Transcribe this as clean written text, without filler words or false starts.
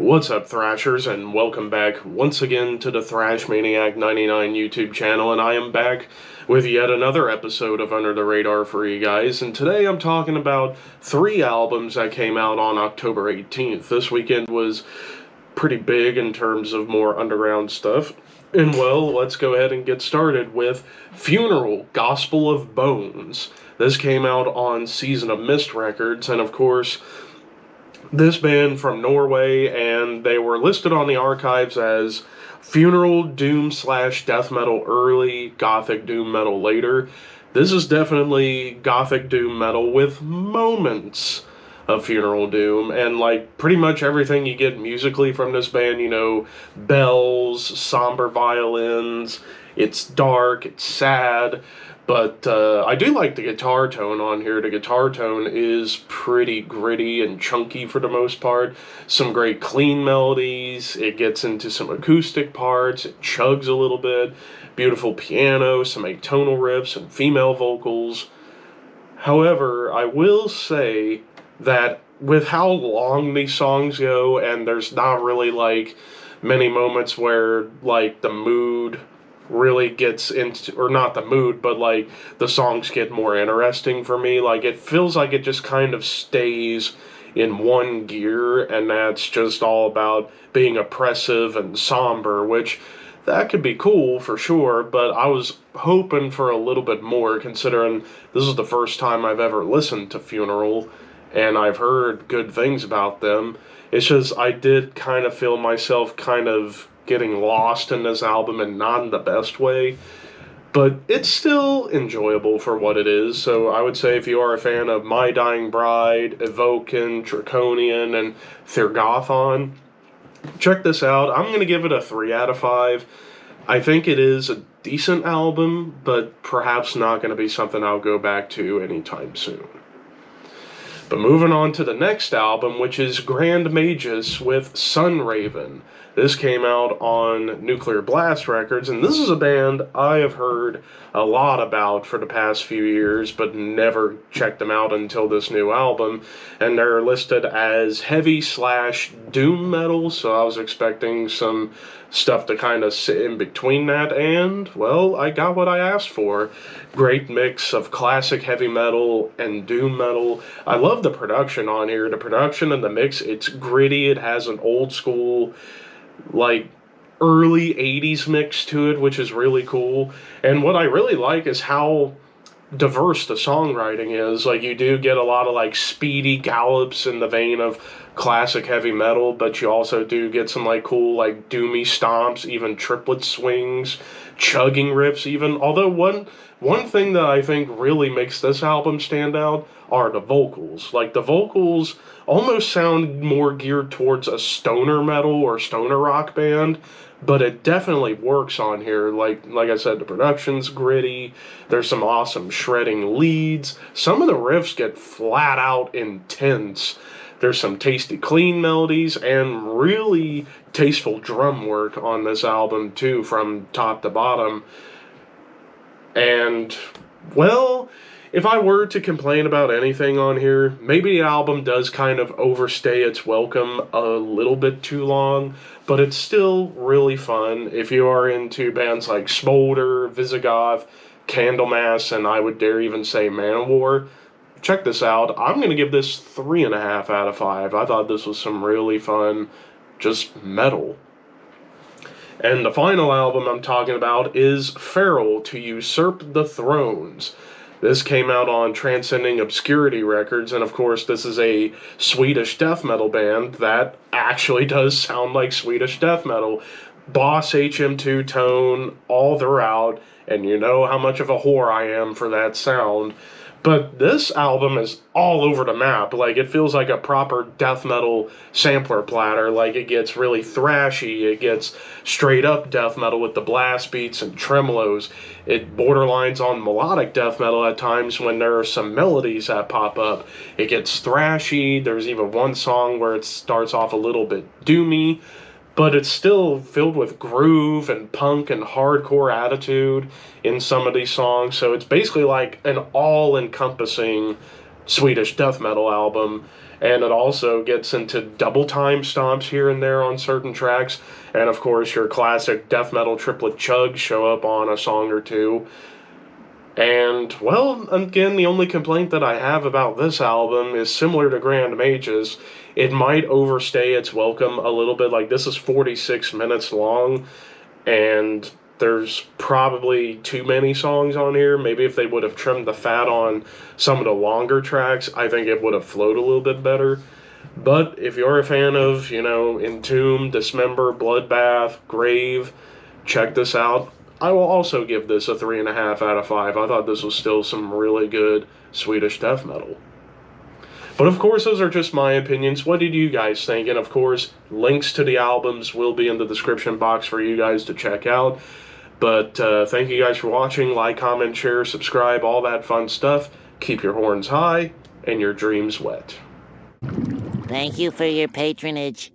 What's up, Thrashers, and welcome back once again to the Thrash Maniac 99 YouTube channel, and I am back with yet another episode of Under the Radar for you guys, and today I'm talking about 3 albums that came out on October 18th. This weekend was pretty big in terms of more underground stuff, and well, let's go ahead and get started with Funeral, Gospel of Bones. This came out on Season of Mist Records, and of course, this band from Norway, and they were listed on the archives as Funeral Doom / Death Metal early, Gothic Doom Metal later. This is definitely Gothic Doom Metal with moments of Funeral Doom, and like pretty much everything you get musically from this band, you know, bells, somber violins, it's dark, it's sad. But I do like the guitar tone on here. The guitar tone is pretty gritty and chunky for the most part. Some great clean melodies. It gets into some acoustic parts. It chugs a little bit. Beautiful piano, some atonal riffs, and female vocals. However, I will say that with how long these songs go, and there's not really like many moments where like the mood really gets into, or not the mood, but like the songs get more interesting for me. Like it feels like it just kind of stays in one gear, and that's just all about being oppressive and somber, which that could be cool for sure, but I was hoping for a little bit more considering this is the first time I've ever listened to Funeral, and I've heard good things about them. It's just I did kind of feel myself kind of getting lost in this album, and not in the best way, but it's still enjoyable for what it is. So I would say if you are a fan of My Dying Bride, Evoken, Draconian, and Thyrgothon, check this out. I'm going to give it a 3 out of 5. I think it is a decent album, but perhaps not going to be something I'll go back to anytime soon. But moving on to the next album, which is Grand Magus with Sunraven. This came out on Nuclear Blast Records, and this is a band I have heard a lot about for the past few years, but never checked them out until this new album. And they're listed as heavy / doom metal, so I was expecting some stuff to kind of sit in between that, and, well, I got what I asked for. Great mix of classic heavy metal and doom metal. I love the production on here. The production and the mix, it's gritty. It has an old school, like, early 80s mix to it, which is really cool. And what I really like is how diverse the songwriting is. Like, you do get a lot of like speedy gallops in the vein of classic heavy metal, but you also do get some like cool like doomy stomps, even triplet swings, chugging riffs even. Although one thing that I think really makes this album stand out are the vocals. Like, the vocals almost sound more geared towards a stoner metal or stoner rock band, but it definitely works on here. Like I said, the production's gritty. There's some awesome shredding leads. Some of the riffs get flat out intense. There's some tasty clean melodies and really tasteful drum work on this album too, from top to bottom. And, well, if I were to complain about anything on here, maybe the album does kind of overstay its welcome a little bit too long, but it's still really fun. If you are into bands like Smolder, Visigoth, Candlemass, and I would dare even say Manowar, check this out. I'm going to give this 3.5 out of 5. I thought this was some really fun, just metal. And the final album I'm talking about is Feral, to Usurp the Thrones. This came out on Transcending Obscurity Records, and of course this is a Swedish death metal band that actually does sound like Swedish death metal. Boss HM2 tone all throughout, and you know how much of a whore I am for that sound. But this album is all over the map. Like, it feels like a proper death metal sampler platter. Like, it gets really thrashy. It gets straight up death metal with the blast beats and tremolos. It borderlines on melodic death metal at times when there are some melodies that pop up. It gets thrashy. There's even one song where it starts off a little bit doomy, but it's still filled with groove and punk and hardcore attitude in some of these songs. So it's basically like an all-encompassing Swedish death metal album. and it also gets into double time stomps here and there on certain tracks. And of course, your classic death metal triplet chugs show up on a song or two. And, well, again, the only complaint that I have about this album is similar to Grand Mage's. It might overstay its welcome a little bit. Like, this is 46 minutes long, and there's probably too many songs on here. Maybe if they would have trimmed the fat on some of the longer tracks, I think it would have flowed a little bit better. But if you're a fan of, Entomb, Dismember, Bloodbath, Grave, check this out. I will also give this a 3.5 out of 5. I thought this was still some really good Swedish death metal. But of course, those are just my opinions. What did you guys think? And of course, links to the albums will be in the description box for you guys to check out. But thank you guys for watching. Like, comment, share, subscribe, all that fun stuff. Keep your horns high and your dreams wet. Thank you for your patronage.